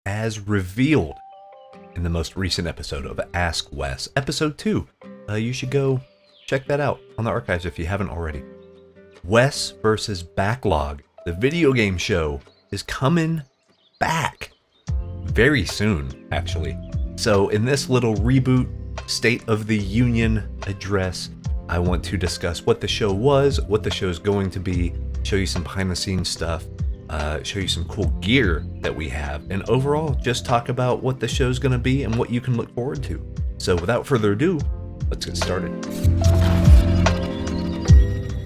as revealed in the most recent episode of Ask Wes, episode 2. You should go check that out on the archives if you haven't already. Wes versus Backlog, the video game show, is coming back very soon, actually. So in this little reboot State of the Union address, I want to discuss what the show was, what the show is going to be, show you some behind the scenes stuff, show you some cool gear that we have, and overall just talk about what the show's going to be and what you can look forward to. So without further ado, let's get started.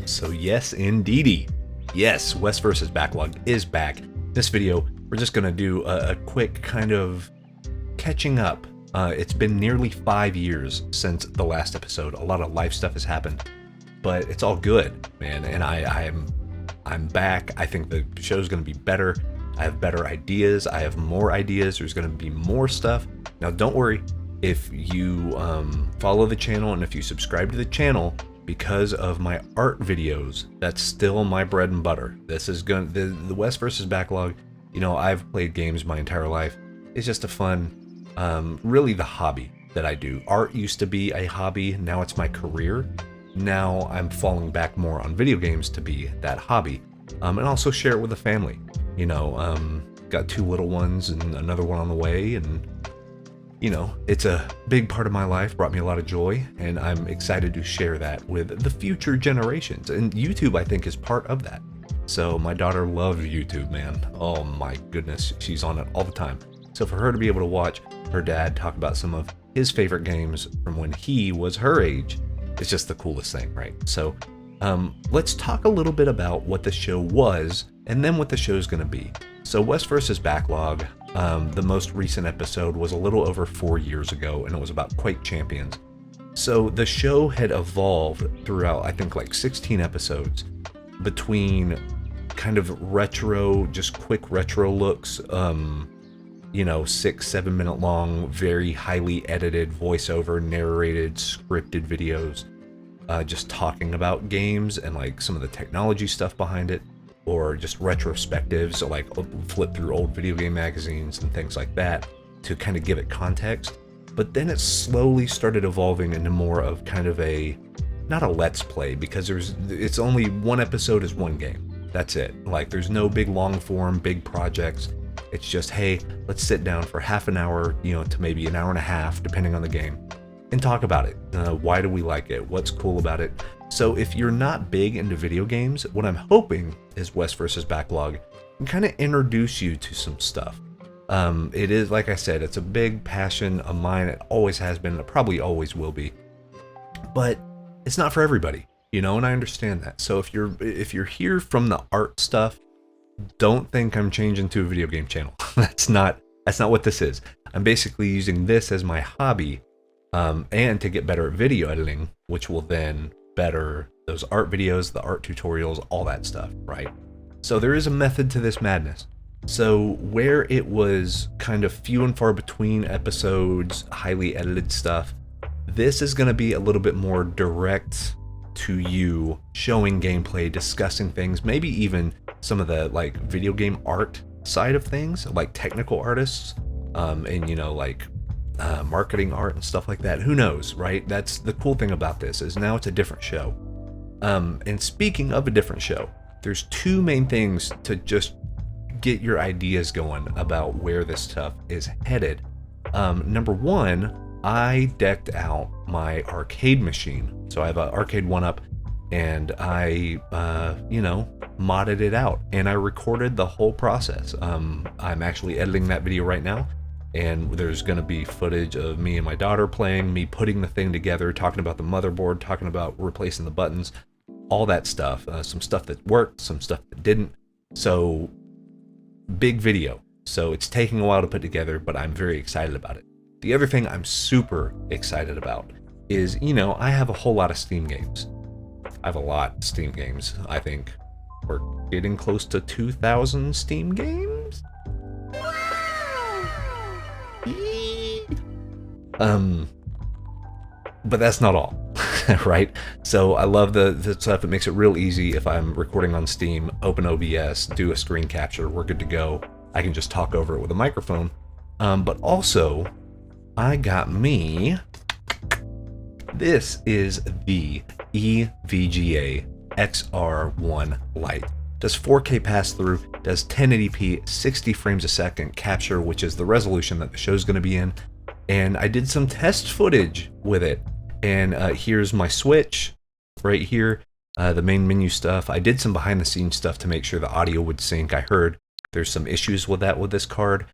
So yes, indeedy. Yes, Wes vs. Backlog is back. This video, we're just going to do a quick kind of catching up. It's been nearly 5 years since the last episode. A lot of life stuff has happened, but it's all good, man. And I'm back. I think the show's going to be better. I have better ideas. I have more ideas. There's going to be more stuff. Now, don't worry. If you follow the channel and if you subscribe to the channel, because of my art videos, that's still my bread and butter. This is going the Wes versus Backlog. You know, I've played games my entire life. It's just a fun, really the hobby that I do. Art used to be a hobby. Now it's my career. Now I'm falling back more on video games to be that hobby, and also share it with the family. You know, got 2 little ones and another one on the way, and you know, it's a big part of my life, brought me a lot of joy, and I'm excited to share that with the future generations. And YouTube, I think, is part of that. So my daughter loves YouTube, man. Oh my goodness, she's on it all the time. So for her to be able to watch her dad talk about some of his favorite games from when he was her age, it's just the coolest thing, right? So let's talk a little bit about what the show was and then what the show's going to be. So Wes vs. Backlog, the most recent episode was a little over 4 years ago, and it was about Quake Champions. So the show had evolved throughout, I think, like 16 episodes between kind of retro, just quick retro looks, you know, 6-7 minute long, very highly edited, voiceover, narrated, scripted videos, just talking about games and like some of the technology stuff behind it, or just retrospectives, so like flip through old video game magazines and things like that to kind of give it context. But then it slowly started evolving into more of kind of a, not a let's play, because it's only one episode is one game. That's it. Like there's no big long form, big projects. It's just, hey, let's sit down for half an hour, you know, to maybe an hour and a half, depending on the game, and talk about it. Why do we like it? What's cool about it? So if you're not big into video games, what I'm hoping is Wes vs. Backlog can kind of introduce you to some stuff. It is, like I said, it's a big passion of mine. It always has been. It probably always will be. But it's not for everybody, you know, and I understand that. So if you're here from the art stuff, don't think I'm changing to a video game channel. That's not what this is. I'm basically using this as my hobby, and to get better at video editing, which will then better those art videos, the art tutorials, all that stuff, right? So there is a method to this madness. So where it was kind of few and far between episodes, highly edited stuff, this is going to be a little bit more direct to you, showing gameplay, discussing things, maybe even some of the like video game art side of things, like technical artists, and you know, like marketing art and stuff like that. Who knows, right? That's the cool thing about this, is now it's a different show. And speaking of a different show, there's 2 main things to just get your ideas going about where this stuff is headed. Number 1, I decked out my arcade machine. So I have an arcade 1-up, and I, you know, modded it out, and I recorded the whole process. I'm actually editing that video right now. And there's going to be footage of me and my daughter playing, me putting the thing together, talking about the motherboard, talking about replacing the buttons, all that stuff. Some stuff that worked, some stuff that didn't. So, big video. So it's taking a while to put together, but I'm very excited about it. The other thing I'm super excited about is, you know, I have a whole lot of Steam games. I have a lot of Steam games. I think we're getting close to 2,000 Steam games. But that's not all, right? So I love the stuff. It makes it real easy. If I'm recording on Steam, open OBS, do a screen capture, we're good to go. I can just talk over it with a microphone, But also, I got me, this is the EVGA XR1 Lite. Does 4K pass through, does 1080p 60 frames a second capture, which is the resolution that the show's going to be in. And I did some test footage with it. And here's my Switch right here, the main menu stuff. I did some behind the scenes stuff to make sure the audio would sync. I heard there's some issues with that with this card,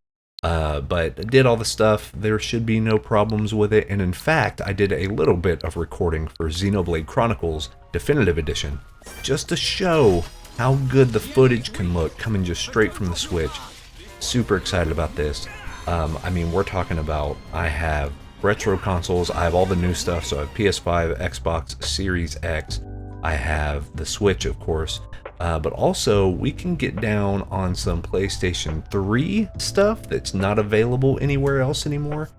but I did all the stuff. There should be no problems with it. And in fact, I did a little bit of recording for Xenoblade Chronicles Definitive Edition, just to show how good the footage can look coming just straight from the Switch. Super excited about this. I mean, we're talking about, I have retro consoles, I have all the new stuff, so I have PS5, Xbox Series X, I have the Switch, of course, but also we can get down on some PlayStation 3 stuff that's not available anywhere else anymore.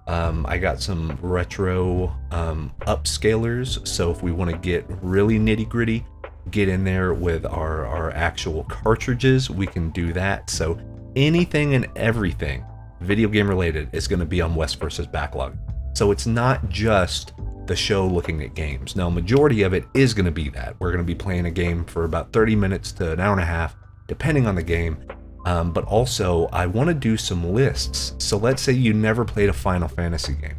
I got some retro upscalers, so if we want to get really nitty gritty, get in there with our actual cartridges, we can do that. So anything and everything video game related is going to be on West vs. Backlog. So it's not just the show looking at games. Now, majority of it is going to be that. We're going to be playing a game for about 30 minutes to an hour and a half, depending on the game. But also, I want to do some lists. So let's say you never played a Final Fantasy game,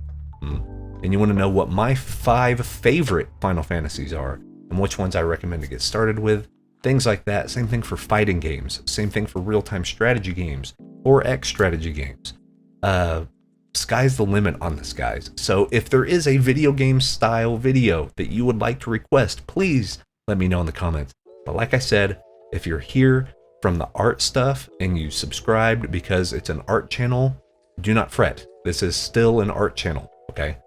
and you want to know what my 5 favorite Final Fantasies are, and which ones I recommend to get started with. Things like that. Same thing for fighting games. Same thing for real-time strategy games or X strategy games. Sky's the limit on this, guys. So if there is a video game style video that you would like to request, please let me know in the comments. But like I said, if you're here from the art stuff and you subscribed because it's an art channel, do not fret. This is still an art channel, okay?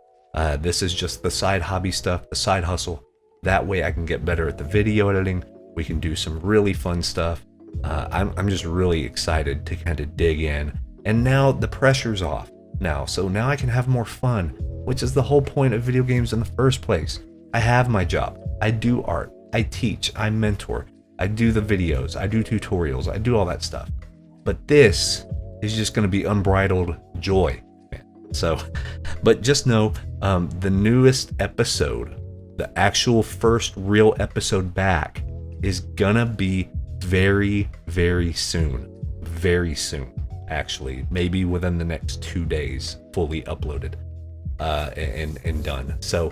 This is just the side hobby stuff, the side hustle. That way I can get better at the video editing. We can do some really fun stuff. I'm just really excited to kind of dig in. And now the pressure's off. So now I can have more fun, which is the whole point of video games in the first place. I have my job. I do art. I teach. I mentor. I do the videos. I do tutorials. I do all that stuff. But this is just going to be unbridled joy, man. So, but just know the newest episode, the actual first real episode back, is gonna be very, very soon. Very soon. Actually, maybe within the next 2 days, fully uploaded and done. So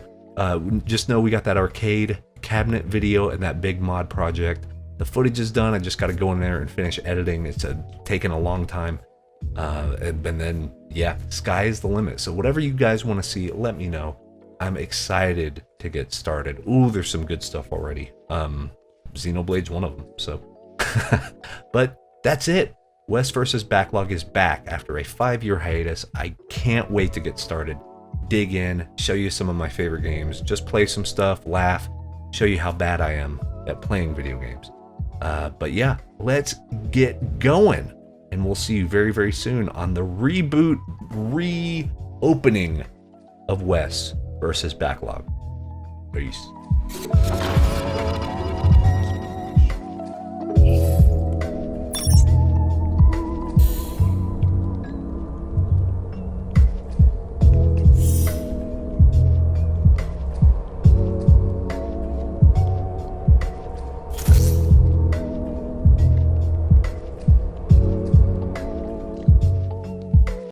just know we got that arcade cabinet video and that big mod project. The footage is done. I just got to go in there and finish editing. It's taken a long time. And then, yeah, sky is the limit. So whatever you guys want to see, let me know. I'm excited to get started. Ooh, there's some good stuff already. Xenoblade's one of them. So, but that's it. West vs. Backlog is back after a 5-year hiatus. I can't wait to get started, dig in, show you some of my favorite games, just play some stuff, laugh, show you how bad I am at playing video games. But yeah, let's get going, and we'll see you very, very soon on the reopening of West vs. Backlog. Peace.